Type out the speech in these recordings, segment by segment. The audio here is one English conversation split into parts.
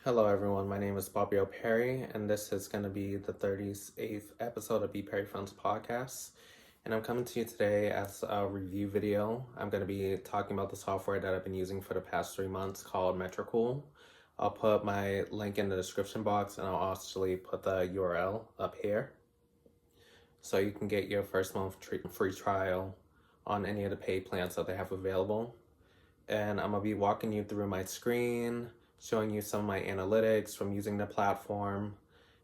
Hello everyone, my name is Bobby Perry, and this is going to be the 38th episode of BPerryFilms podcast. And I'm coming to you today as a review video. I'm going to be talking about the software that I've been using for the past 3 months called Metricool. I'll put my link in the description box, and I'll actually put the URL up here. So you can get your first month free trial on any of the paid plans that they have available. And I'm going to be walking you through my screen, showing you some of my analytics from using the platform.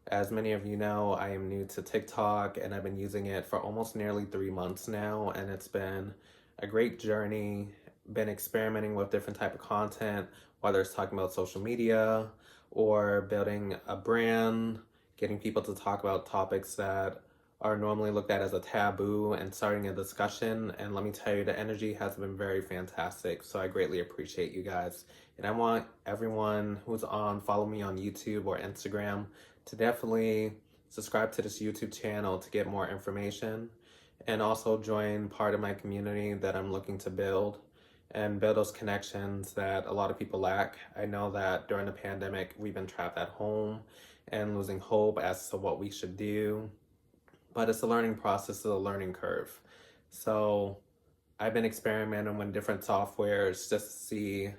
As many of you know, I am new to TikTok and I've been using it for almost nearly 3 months now, and it's been a great journey. Been experimenting with different type of content, whether it's talking about social media or building a brand, getting people to talk about topics that are normally looked at as a taboo and starting a discussion. And let me tell you, the energy has been very fantastic. So I greatly appreciate you guys. And I want everyone who's follow me on YouTube or Instagram to definitely subscribe to this YouTube channel to get more information, and also join part of my community that I'm looking to build and build those connections that a lot of people lack. I know that during the pandemic, we've been trapped at home and losing hope as to what we should do. But it's a learning process, it's a learning curve. So I've been experimenting with different softwares just to see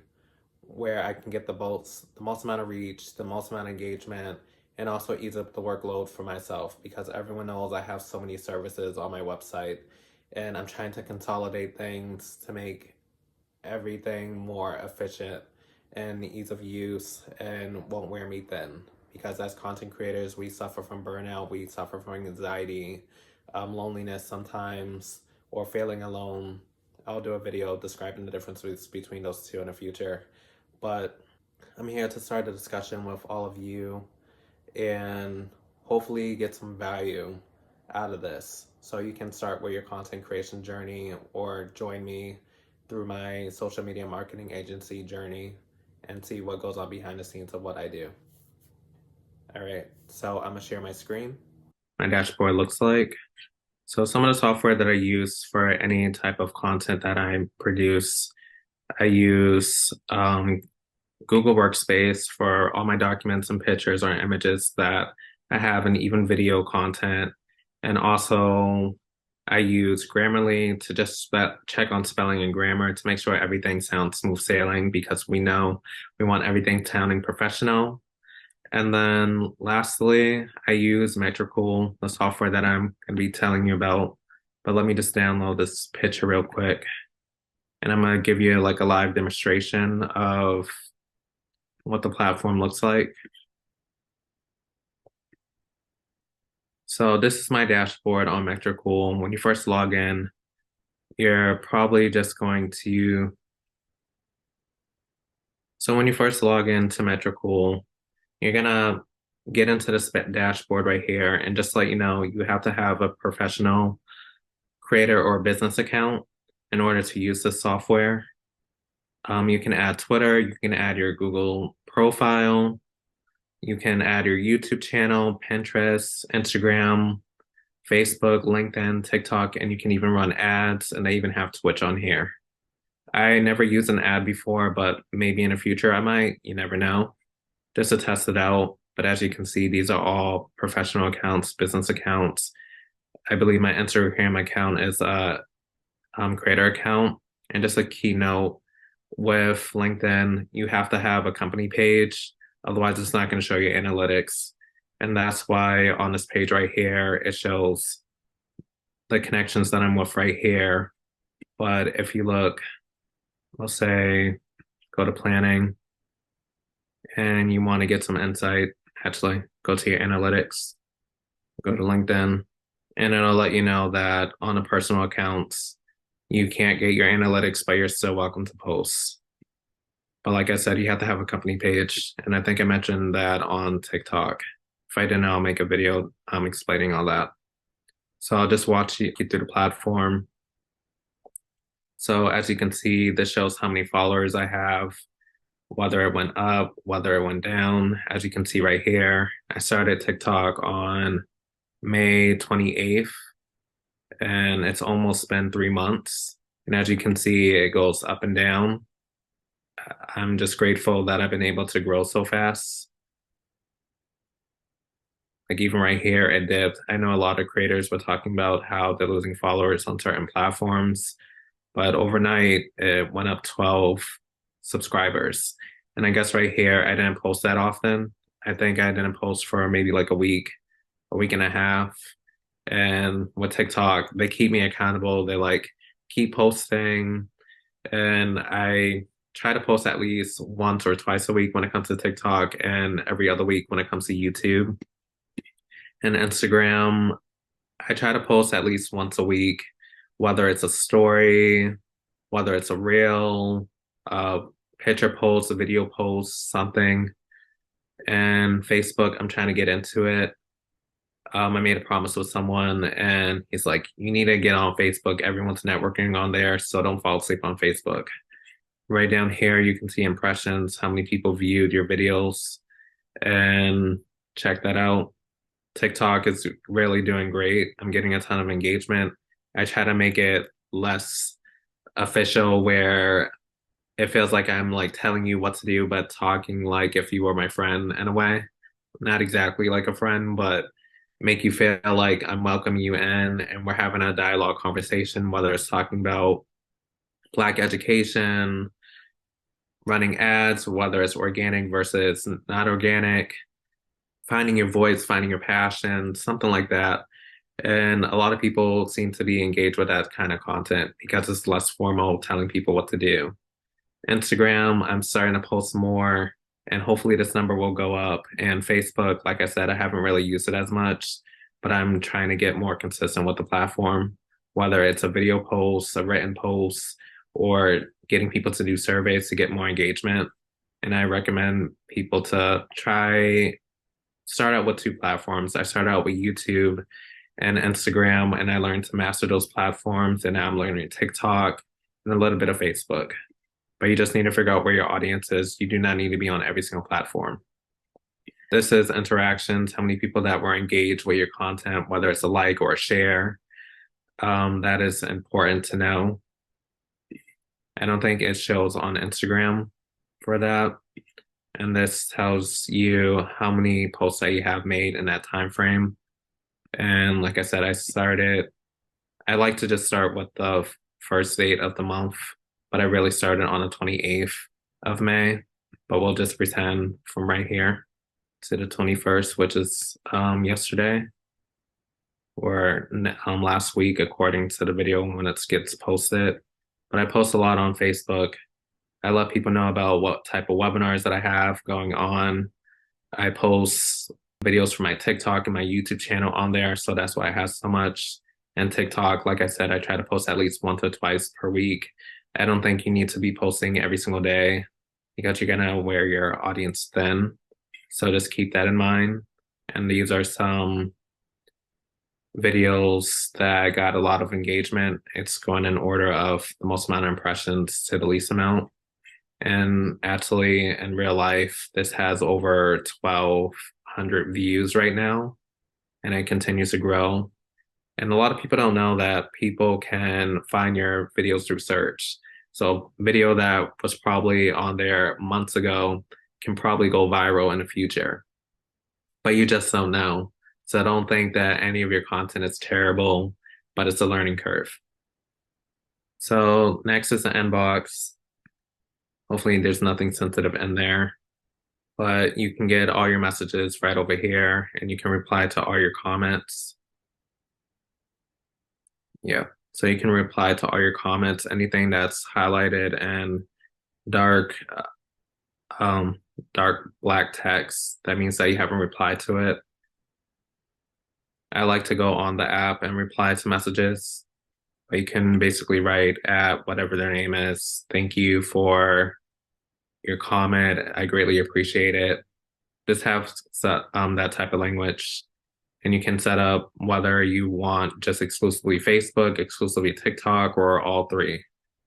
where I can get the most amount of reach, the most amount of engagement, and also ease up the workload for myself, because everyone knows I have so many services on my website and I'm trying to consolidate things to make everything more efficient and ease of use and won't wear me thin. Because as content creators, we suffer from burnout, we suffer from anxiety, loneliness sometimes, or feeling alone. I'll do a video describing the differences between those two in the future. But I'm here to start a discussion with all of you and hopefully get some value out of this, so you can start with your content creation journey or join me through my social media marketing agency journey and see what goes on behind the scenes of what I do. All right, so I'm gonna share my screen. My dashboard looks like. So some of the software that I use for any type of content that I produce, I use Google Workspace for all my documents and pictures or images that I have, and even video content. And also I use Grammarly to just check on spelling and grammar to make sure everything sounds smooth sailing, because we know we want everything sounding professional. And then lastly, I use Metricool, the software that I'm going to be telling you about. But let me just download this picture real quick. And I'm going to give you like a live demonstration of what the platform looks like. So this is my dashboard on Metricool. When you first log in, you're probably just going to... So when you first log into Metricool, you're gonna get into this dashboard right here, and just to let you know, you have to have a professional creator or business account in order to use this software. You can add Twitter, you can add your Google profile, you can add your YouTube channel, Pinterest, Instagram, Facebook, LinkedIn, TikTok, and you can even run ads, and they even have Twitch on here. I never used an ad before, but maybe in the future I might, you never know, just to test it out. But as you can see, these are all professional accounts, business accounts. I believe my Instagram account is a creator account. And just a keynote, with LinkedIn, you have to have a company page. Otherwise, it's not going to show you analytics. And that's why on this page right here, it shows the connections that I'm with right here. But if you look, let's say, go to planning, and you want to get some insight, actually go to your analytics, go to LinkedIn, and it'll let you know that on the personal accounts, you can't get your analytics, but you're still welcome to post. But like I said, you have to have a company page. And I think I mentioned that on TikTok. If I didn't, I'll make a video explaining all that. So I'll just watch you through the platform. So as you can see, this shows how many followers I have, whether it went up, whether it went down. As you can see right here, I started TikTok on May 28th, and it's almost been 3 months. And as you can see, it goes up and down. I'm just grateful that I've been able to grow so fast. Like even right here, it dipped. I know a lot of creators were talking about how they're losing followers on certain platforms, but overnight it went up 12 subscribers. And I guess right here, I didn't post that often. I think I didn't post for maybe like a week and a half. And with TikTok, they keep me accountable. They like keep posting. And I try to post at least once or twice a week when it comes to TikTok and every other week when it comes to YouTube and Instagram. I try to post at least once a week, whether it's a story, whether it's a reel, a picture post, a video post, something. And Facebook, I'm trying to get into it. I made a promise with someone, and he's like, "You need to get on Facebook. Everyone's networking on there, so don't fall asleep on Facebook." Right down here, you can see impressions, how many people viewed your videos, and check that out. TikTok is really doing great. I'm getting a ton of engagement. I try to make it less official where it feels like I'm like telling you what to do, but talking like if you were my friend in a way. Not exactly like a friend, but make you feel like I'm welcoming you in and we're having a dialogue conversation, whether it's talking about Black education, running ads, whether it's organic versus not organic, finding your voice, finding your passion, something like that. And a lot of people seem to be engaged with that kind of content because it's less formal, telling people what to do. Instagram, I'm starting to post more, and hopefully this number will go up. And Facebook, like I said, I haven't really used it as much, but I'm trying to get more consistent with the platform, whether it's a video post, a written post, or getting people to do surveys to get more engagement. And I recommend people to start out with two platforms. I started out with YouTube and Instagram, and I learned to master those platforms. And now I'm learning TikTok and a little bit of Facebook. But you just need to figure out where your audience is. You do not need to be on every single platform. This is interactions, how many people that were engaged with your content, whether it's a like or a share. That is important to know. I don't think it shows on Instagram for that. And this tells you how many posts that you have made in that time frame. And like I said, I like to just start with the first date of the month, but I really started on the 28th of May. But we'll just pretend from right here to the 21st, which is yesterday or last week, according to the video when it gets posted. But I post a lot on Facebook. I let people know about what type of webinars that I have going on. I post videos from my TikTok and my YouTube channel on there. So that's why I have so much. And TikTok, like I said, I try to post at least once or twice per week. I don't think you need to be posting every single day because you're going to wear your audience thin. So just keep that in mind. And these are some videos that got a lot of engagement. It's going in order of the most amount of impressions to the least amount. And actually, in real life, this has over 1,200 views right now, and it continues to grow. And a lot of people don't know that people can find your videos through search. So, video that was probably on there months ago can probably go viral in the future, but you just don't know. So, I don't think that any of your content is terrible, but it's a learning curve. So, next is the inbox. Hopefully, there's nothing sensitive in there, but you can get all your messages right over here and you can reply to all your comments. Yeah. So you can reply to all your comments, anything that's highlighted and dark, dark black text. That means that you haven't replied to it. I like to go on the app and reply to messages. But you can basically write at whatever their name is. Thank you for your comment. I greatly appreciate it. Just have that type of language. And you can set up whether you want just exclusively Facebook, exclusively TikTok, or all three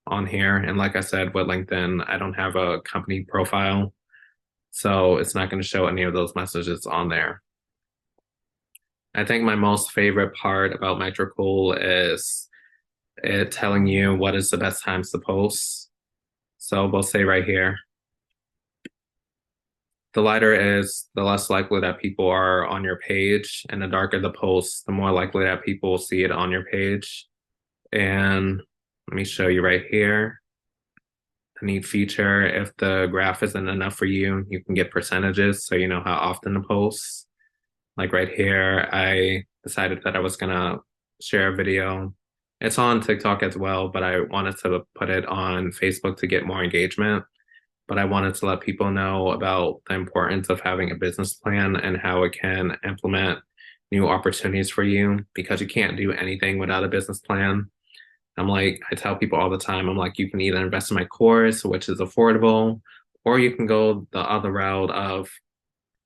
on here. And like I said, with LinkedIn, I don't have a company profile. So it's not going to show any of those messages on there. I think my most favorite part about Metricool is it telling you what is the best times to post. So we'll say right here, the lighter is, the less likely that people are on your page, and the darker the post, the more likely that people will see it on your page. And let me show you right here. A neat feature, if the graph isn't enough for you, you can get percentages so you know how often to post. Like right here, I decided that I was gonna share a video. It's on TikTok as well, but I wanted to put it on Facebook to get more engagement. But I wanted to let people know about the importance of having a business plan and how it can implement new opportunities for you, because you can't do anything without a business plan. I tell people all the time, I'm like, you can either invest in my course, which is affordable, or you can go the other route of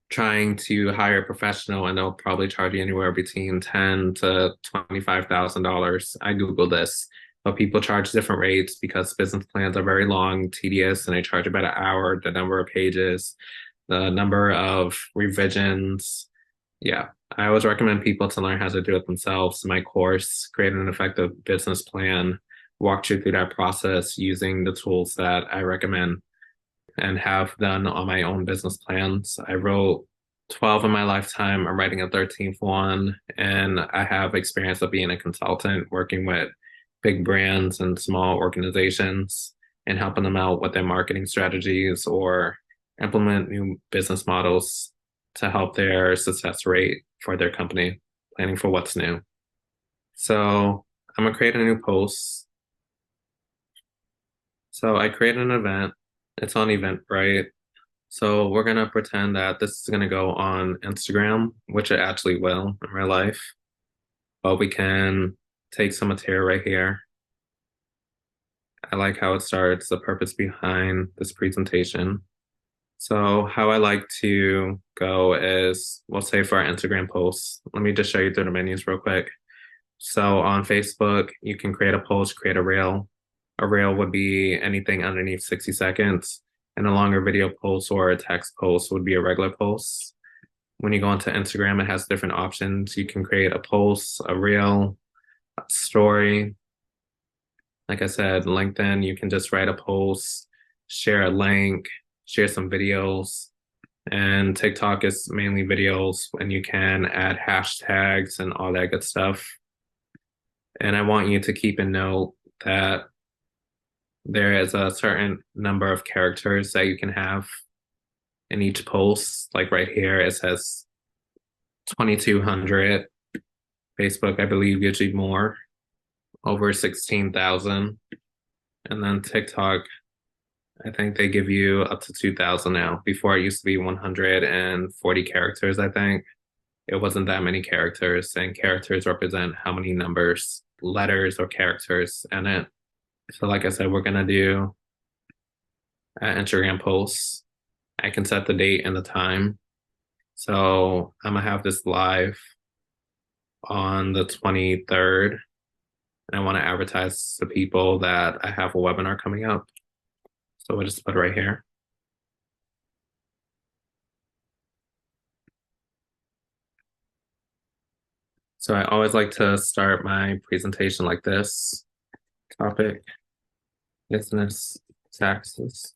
trying to hire a professional, and they'll probably charge you anywhere between $10,000 to $25,000. I Googled this, but people charge different rates because business plans are very long, tedious, and they charge about an hour, the number of pages, the number of revisions. Yeah, I always recommend people to learn how to do it themselves. My course, Create an Effective Business Plan, walked you through that process using the tools that I recommend and have done on my own business plans. I wrote 12 in my lifetime. I'm writing a 13th one, and I have experience of being a consultant, working with big brands and small organizations and helping them out with their marketing strategies or implement new business models to help their success rate for their company, planning for what's new. So I'm gonna create a new post. So I created an event. It's on Eventbrite. So we're gonna pretend that this is gonna go on Instagram, which it actually will in real life. But we can take some material right here. I like how it starts, the purpose behind this presentation. So how I like to go is, we'll say for our Instagram posts, let me just show you through the menus real quick. So on Facebook, you can create a post, create a reel. A reel would be anything underneath 60 seconds, and a longer video post or a text post would be a regular post. When you go into Instagram, it has different options. You can create a post, a reel, a story. Like I said, LinkedIn, you can just write a post, share a link, share some videos. And TikTok is mainly videos, and you can add hashtags and all that good stuff. And I want you to keep in note that there is a certain number of characters that you can have in each post. Like right here, it says 2,200. Facebook, I believe, gives you more, over 16,000. And then TikTok, I think they give you up to 2,000 now. Before it used to be 140 characters, I think. It wasn't that many characters, and characters represent how many numbers, letters, or characters in it. So like I said, we're gonna do an Instagram post. I can set the date and the time. So I'm gonna have this live on the 23rd. And I want to advertise to people that I have a webinar coming up. So we'll just put it right here. So I always like to start my presentation like this. Topic, business, taxes.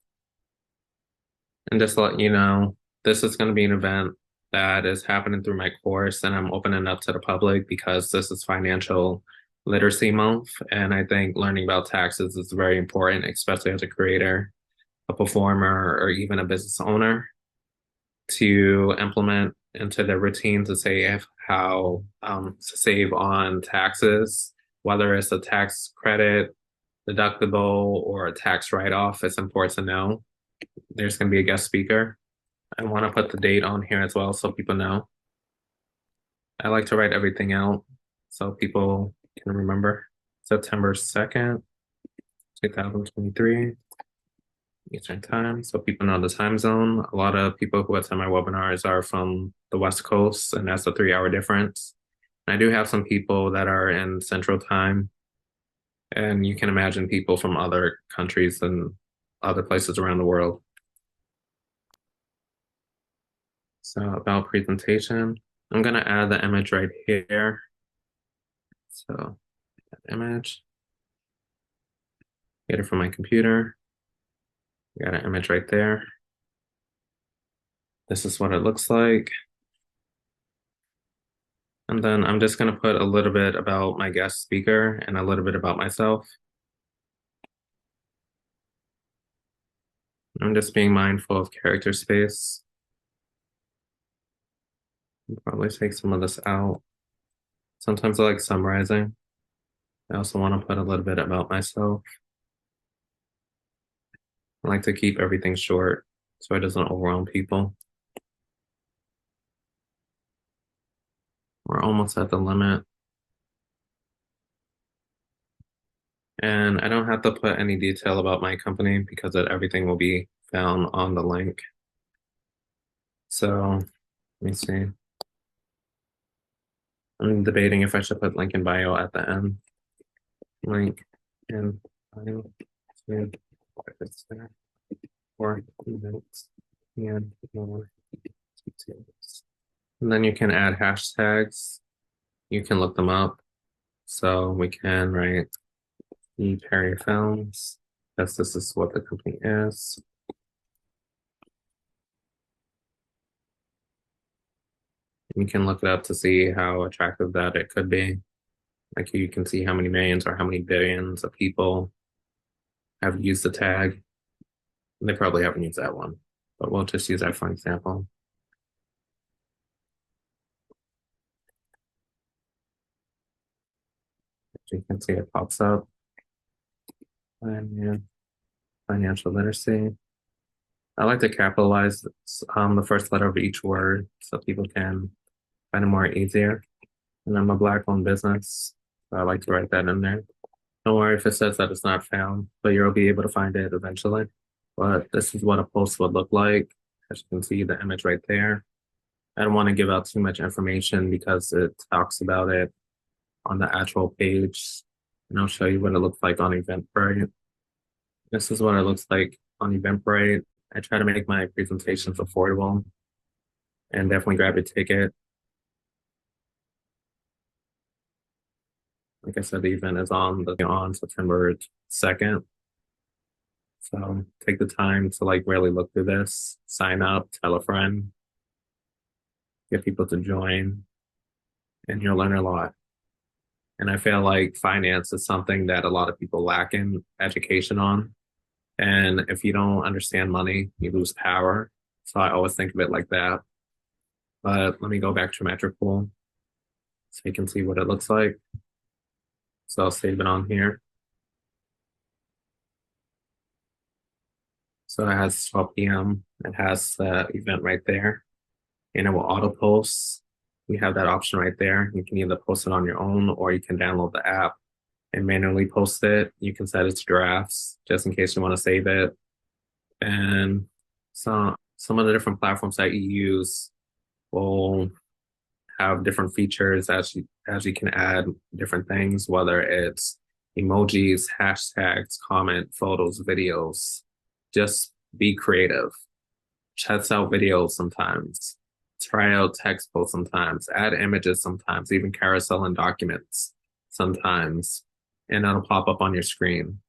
And just to let you know, this is going to be an event that is happening through my course, and I'm opening up to the public because this is Financial Literacy Month. And I think learning about taxes is very important, especially as a creator, a performer, or even a business owner, to implement into their routine to save how to save on taxes, whether it's a tax credit, deductible, or a tax write-off. It's important to know. There's going to be a guest speaker. I want to put the date on here as well so people know. I like to write everything out so people can remember. September 2nd, 2023. Eastern time, so people know the time zone. A lot of people who attend my webinars are from the West Coast, and that's a 3-hour difference. I do have some people that are in Central Time, and you can imagine people from other countries and other places around the world. So about presentation, I'm gonna add the image right here. So image, get it from my computer. Got an image right there. This is what it looks like. And then I'm just going to put a little bit about my guest speaker and a little bit about myself. I'm just being mindful of character space. I'll probably take some of this out. Sometimes I like summarizing. I also want to put a little bit about myself. I like to keep everything short so it doesn't overwhelm people. We're almost at the limit. And I don't have to put any detail about my company because everything will be found on the link. So let me see. I'm debating if I should put link in bio at the end. Link in bio to it's there or links and more details. And then you can add hashtags. You can look them up. So we can write BPerryFilms, because this is what the company is. You can look it up to see how attractive that it could be. Like you can see how many millions or how many billions of people have used the tag. They probably haven't used that one, but we'll just use that for an example. You can see it pops up. And financial literacy. I like to capitalize the first letter of each word so people can find it more easier. And I'm a Black-owned business, so I like to write that in there. Don't worry if it says that it's not found, but you'll be able to find it eventually. But this is what a post would look like. As you can see, the image right there. I don't want to give out too much information because it talks about it on the actual page. And I'll show you what it looks like on Eventbrite. This is what it looks like on Eventbrite. I try to make my presentations affordable and definitely grab a ticket. Like I said, the event is on September 2nd. So take the time to like really look through this, sign up, tell a friend, get people to join, and you'll learn a lot. And I feel like finance is something that a lot of people lack in education on. And if you don't understand money, you lose power. So I always think of it like that. But let me go back to Metricool so you can see what it looks like. So I'll save it on here. So it has 12 p.m. It has the event right there. And it will auto post. You have that option right there. You can either post it on your own or you can download the app and manually post it. You can set it to drafts just in case you want to save it. And some of the different platforms that you use will have different features as you can add different things, whether it's emojis, hashtags, comment, photos, videos. Just be creative. Test out videos sometimes. Try out text posts sometimes. Add images sometimes, even carousel and documents sometimes. And it'll pop up on your screen.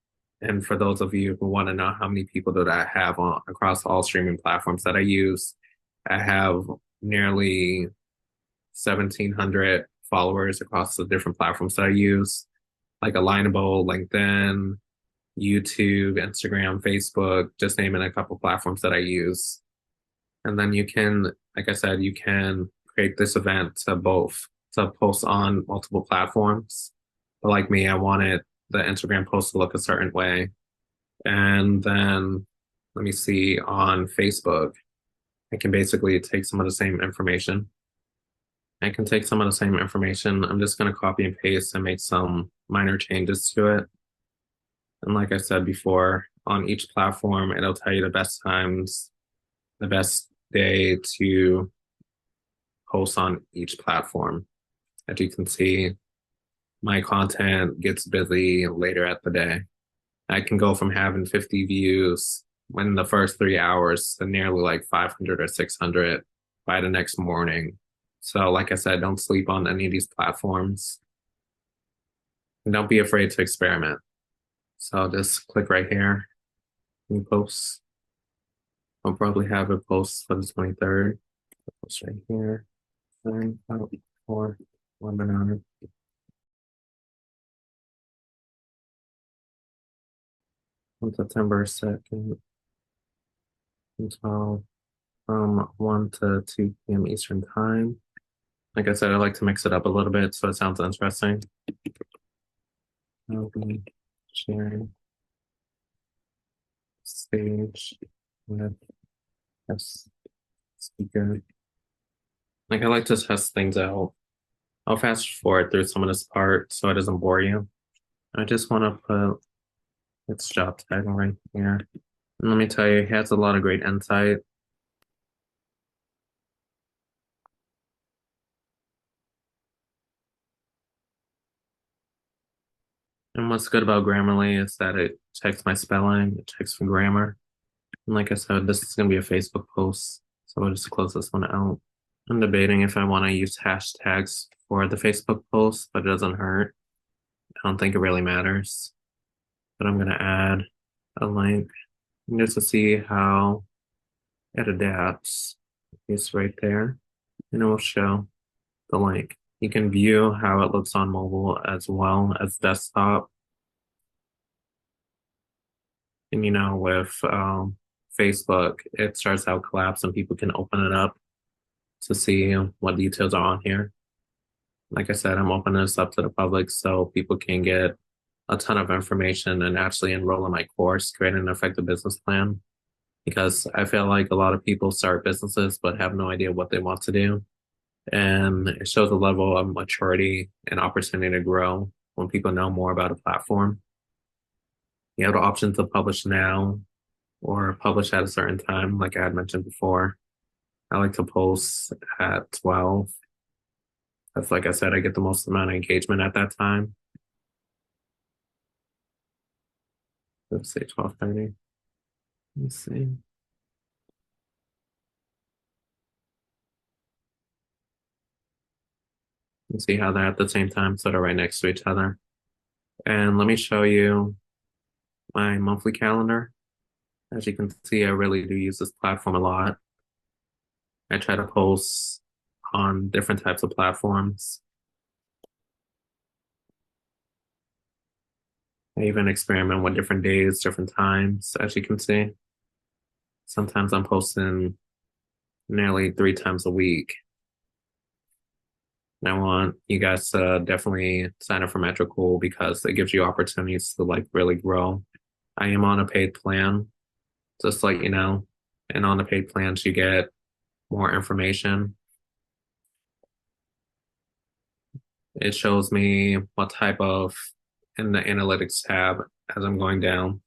And for those of you who want to know how many people that I have across all streaming platforms that I use, I have nearly 1,700 followers across the different platforms that I use, like Alignable, LinkedIn, YouTube, Instagram, Facebook, just naming a couple platforms that I use. And then you can, like I said, you can create this event to post on multiple platforms. But like me, I wanted the Instagram post to look a certain way. And then let me see on Facebook, I can basically take some of the same information. I can take some of the same information. I'm just going to copy and paste and make some minor changes to it. And like I said before, on each platform, it'll tell you the best times, the best day to post on each platform. As you can see, my content gets busy later at the day. I can go from having 50 views in the first 3 hours to nearly like 500 or 600 by the next morning. So like I said, don't sleep on any of these platforms. And don't be afraid to experiment. So just click right here, new post. I'll probably have it post for the 23rd. Post right here. 9, 5, 4, 1 banana. On September 2nd, 12, from 1 to 2 p.m. Eastern Time. Like I said, I like to mix it up a little bit so it sounds interesting. I'll be sharing stage with guest speaker. Like I like to test things out. I'll fast forward through some of this part so it doesn't bore you. I just want to put its job title right here. And let me tell you, he has a lot of great insight. And what's good about Grammarly is that it checks my spelling, it checks for grammar. And like I said, this is going to be a Facebook post, so I'll just close this one out. I'm debating if I want to use hashtags for the Facebook post, but it doesn't hurt. I don't think it really matters. But I'm going to add a link just to see how it adapts. It's right there, and it will show the link. You can view how it looks on mobile as well as desktop. And with Facebook, it starts out collapsed and people can open it up to see what details are on here. Like I said, I'm opening this up to the public so people can get a ton of information and actually enroll in my course, creating an effective business plan. Because I feel like a lot of people start businesses but have no idea what they want to do. And it shows a level of maturity and opportunity to grow when people know more about a platform. You have the option to publish now or publish at a certain time, like I had mentioned before. I like to post at 12. That's like I said, I get the most amount of engagement at that time. Let's say 12:30. Let's see. You see how they're at the same time, so they're right next to each other. And let me show you my monthly calendar. As you can see, I really do use this platform a lot. I try to post on different types of platforms. I even experiment with different days, different times, as you can see. Sometimes I'm posting nearly 3 times a week. And I want you guys to definitely sign up for Metricool because it gives you opportunities to really grow. I am on a paid plan, just like and on the paid plans you get more information. It shows me what type of in the analytics tab as I'm going down.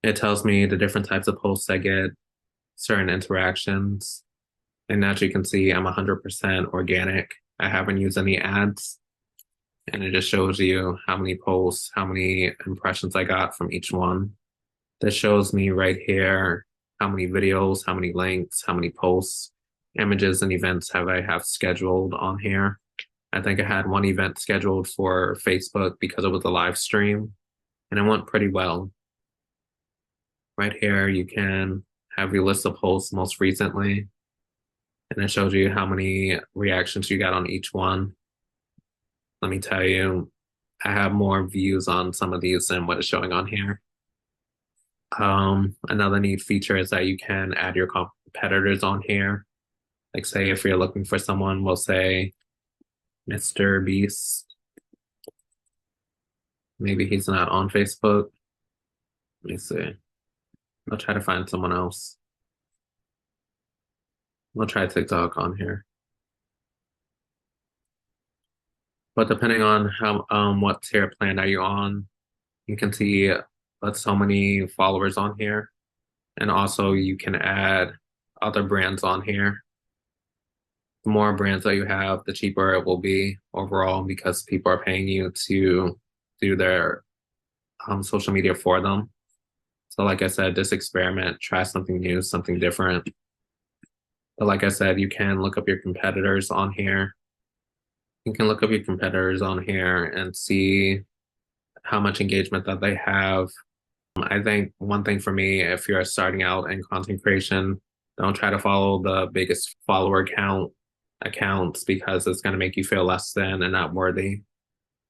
It tells me the different types of posts I get, certain interactions. And as you can see, I'm 100% organic. I haven't used any ads. And it just shows you how many posts, how many impressions I got from each one. This shows me right here how many videos, how many links, how many posts, images, and events I have scheduled on here. I think I had one event scheduled for Facebook because it was a live stream, and it went pretty well. Right here, you can have your list of posts most recently, and it shows you how many reactions you got on each one. Let me tell you, I have more views on some of these than what is showing on here. Another neat feature is that you can add your competitors on here. Like say if you're looking for someone, we'll say Mr. Beast. Maybe he's not on Facebook. Let me see. I'll try to find someone else. I'll try TikTok on here. But depending on how what tier plan are you on, you can see so many followers on here. And also you can add other brands on here. The more brands that you have, the cheaper it will be overall because people are paying you to do their social media for them. So like I said, just experiment, try something new, something different. But like I said, you can look up your competitors on here. You can look up your competitors on here and see how much engagement that they have. I think one thing for me, if you're starting out in content creation, don't try to follow the biggest follower count accounts because it's going to make you feel less than and not worthy.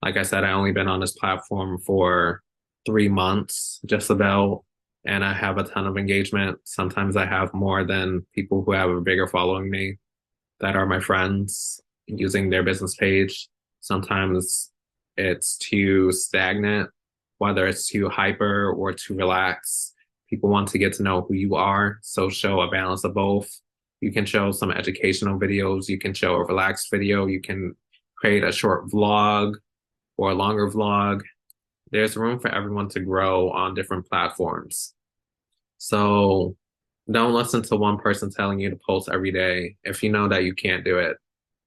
Like I said, I only been on this platform for 3 months, just about, and I have a ton of engagement. Sometimes I have more than people who have a bigger following me that are my friends using their business page. Sometimes it's too stagnant, whether it's too hyper or too relaxed. People want to get to know who you are, so show a balance of both. You can show some educational videos, you can show a relaxed video, you can create a short vlog or a longer vlog. There's room for everyone to grow on different platforms. So don't listen to one person telling you to post every day if you know that you can't do it.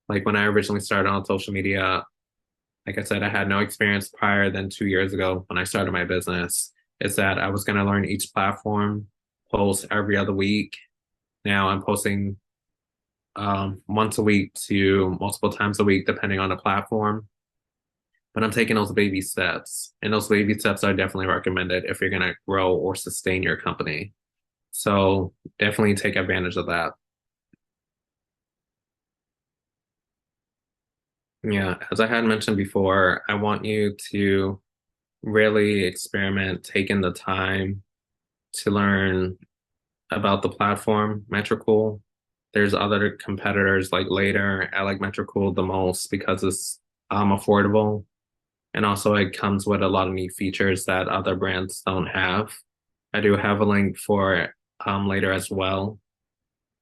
Like when I originally started on social media, like I said, I had no experience prior than 2 years ago when I started my business. Is that I was going to learn each platform, post every other week. Now I'm posting once a week to multiple times a week, depending on the platform. But I'm taking those baby steps, and those baby steps are definitely recommended if you're going to grow or sustain your company. So definitely take advantage of that. Yeah, as I had mentioned before, I want you to really experiment, taking the time to learn about the platform, Metricool. There's other competitors like Later. I like Metricool the most because it's affordable. And also it comes with a lot of neat features that other brands don't have. I do have a link for Later as well.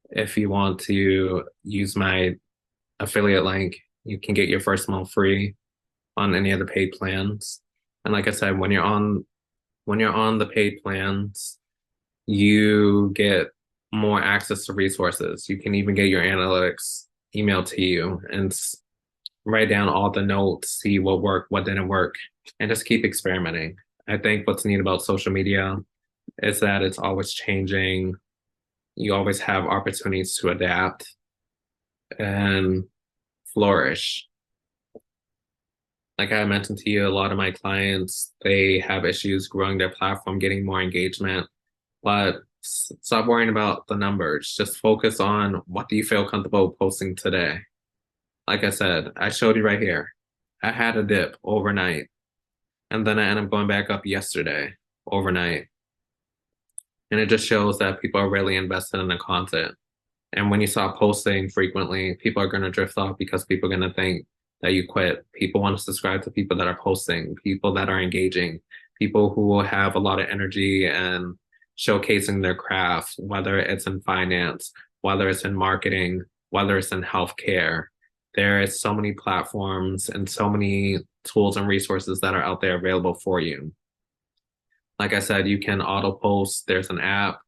If you want to use my affiliate link, you can get your first month free on any of the paid plans. And like I said, when you're on the paid plans, you get more access to resources. You can even get your analytics emailed to you and write down all the notes, see what worked, what didn't work, and just keep experimenting. I think what's neat about social media is that it's always changing. You always have opportunities to adapt and flourish. Like I mentioned to you, a lot of my clients, they have issues growing their platform, getting more engagement, but stop worrying about the numbers. Just focus on what do you feel comfortable posting today. Like I said, I showed you right here. I had a dip overnight, and then I ended up going back up yesterday overnight. And it just shows that people are really invested in the content. And when you stop posting frequently, people are going to drift off because people are going to think that you quit. People want to subscribe to people that are posting, people that are engaging, people who will have a lot of energy and showcasing their craft, whether it's in finance, whether it's in marketing, whether it's in healthcare. There is so many platforms and so many tools and resources that are out there available for you. Like I said, you can auto post. There's an app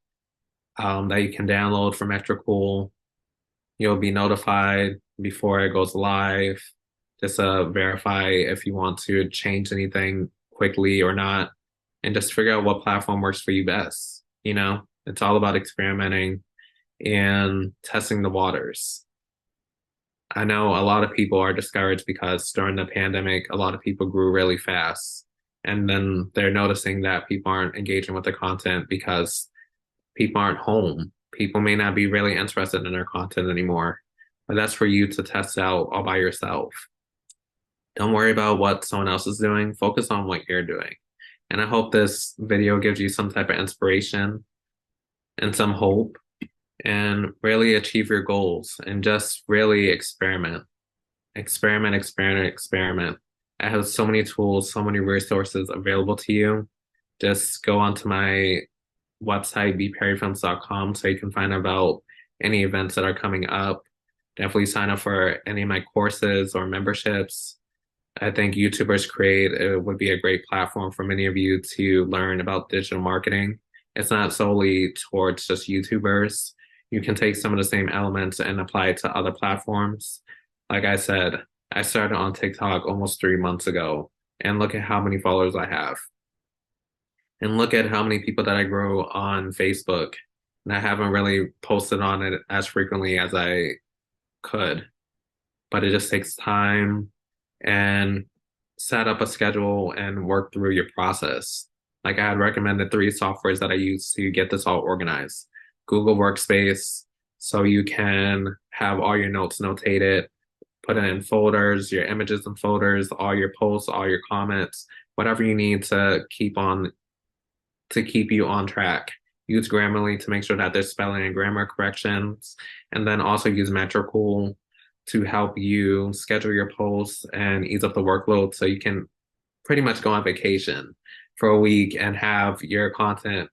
that you can download from Metricool. You'll be notified before it goes live. Just verify if you want to change anything quickly or not, and just figure out what platform works for you best. It's all about experimenting and testing the waters. I know a lot of people are discouraged because during the pandemic, a lot of people grew really fast. And then they're noticing that people aren't engaging with the content because people aren't home. People may not be really interested in their content anymore. But that's for you to test out all by yourself. Don't worry about what someone else is doing. Focus on what you're doing. And I hope this video gives you some type of inspiration and some hope, and really achieve your goals and just really experiment. Experiment, experiment, experiment. I have so many tools, so many resources available to you. Just go onto my website, BPerryFilms.com, so you can find out about any events that are coming up. Definitely sign up for any of my courses or memberships. I think YouTubers Create it would be a great platform for many of you to learn about digital marketing. It's not solely towards just YouTubers. You can take some of the same elements and apply it to other platforms. Like I said, I started on TikTok almost 3 months ago, and look at how many followers I have. And look at how many people that I grow on Facebook. And I haven't really posted on it as frequently as I could, but it just takes time and set up a schedule and work through your process. Like I had recommended three softwares that I use to get this all organized. Google Workspace, so you can have all your notes notated, put it in folders, your images in folders, all your posts, all your comments, whatever you need to keep you on track. Use Grammarly to make sure that there's spelling and grammar corrections, and then also use Metricool to help you schedule your posts and ease up the workload so you can pretty much go on vacation for a week and have your content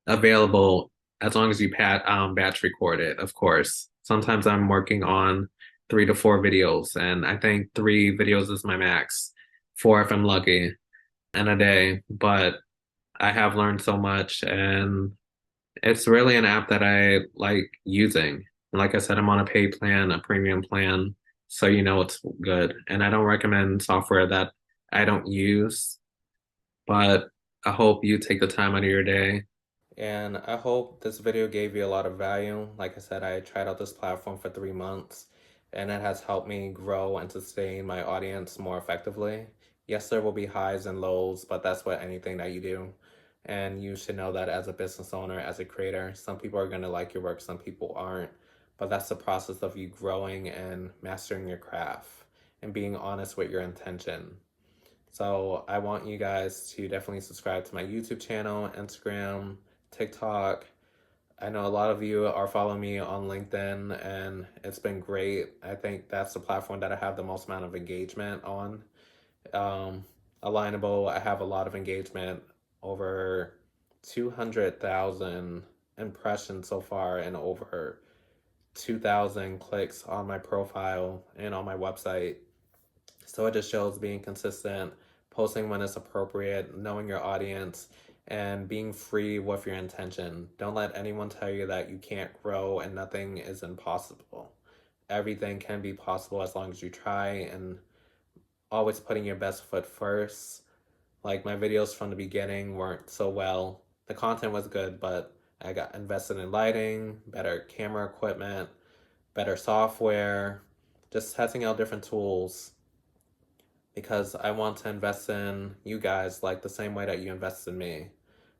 available as long as you batch record it, of course. Sometimes I'm working on 3 to 4 videos, and I think 3 videos is my max, 4 if I'm lucky, in a day. But I have learned so much, and it's really an app that I like using. Like I said, I'm on a paid plan, a premium plan, so you know it's good. And I don't recommend software that I don't use, but I hope you take the time out of your day. And I hope this video gave you a lot of value. Like I said, I tried out this platform for 3 months, and it has helped me grow and sustain my audience more effectively. Yes, there will be highs and lows, but that's what anything that you do. And you should know that as a business owner, as a creator, some people are going to like your work, some people aren't. But that's the process of you growing and mastering your craft and being honest with your intention. So I want you guys to definitely subscribe to my YouTube channel, Instagram, TikTok. I know a lot of you are following me on LinkedIn, and it's been great. I think that's the platform that I have the most amount of engagement on. Um, Alignable, I have a lot of engagement, over 200,000 impressions so far, and over 2,000 clicks on my profile and on my website. So it just shows being consistent, posting when it's appropriate, knowing your audience, and being free with your intention. Don't let anyone tell you that you can't grow and nothing is impossible. Everything can be possible as long as you try, and always putting your best foot first. Like my videos from the beginning weren't so well. The content was good, but I got invested in lighting, better camera equipment, better software, just testing out different tools because I want to invest in you guys like the same way that you invest in me.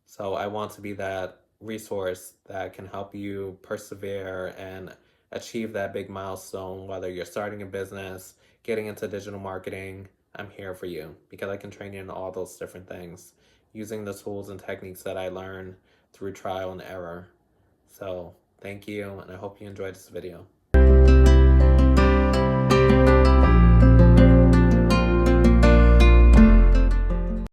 So I want to be that resource that can help you persevere and achieve that big milestone, whether you're starting a business, getting into digital marketing. I'm here for you because I can train you in all those different things using the tools and techniques that I learned through trial and error. So thank you, and I hope you enjoyed this video.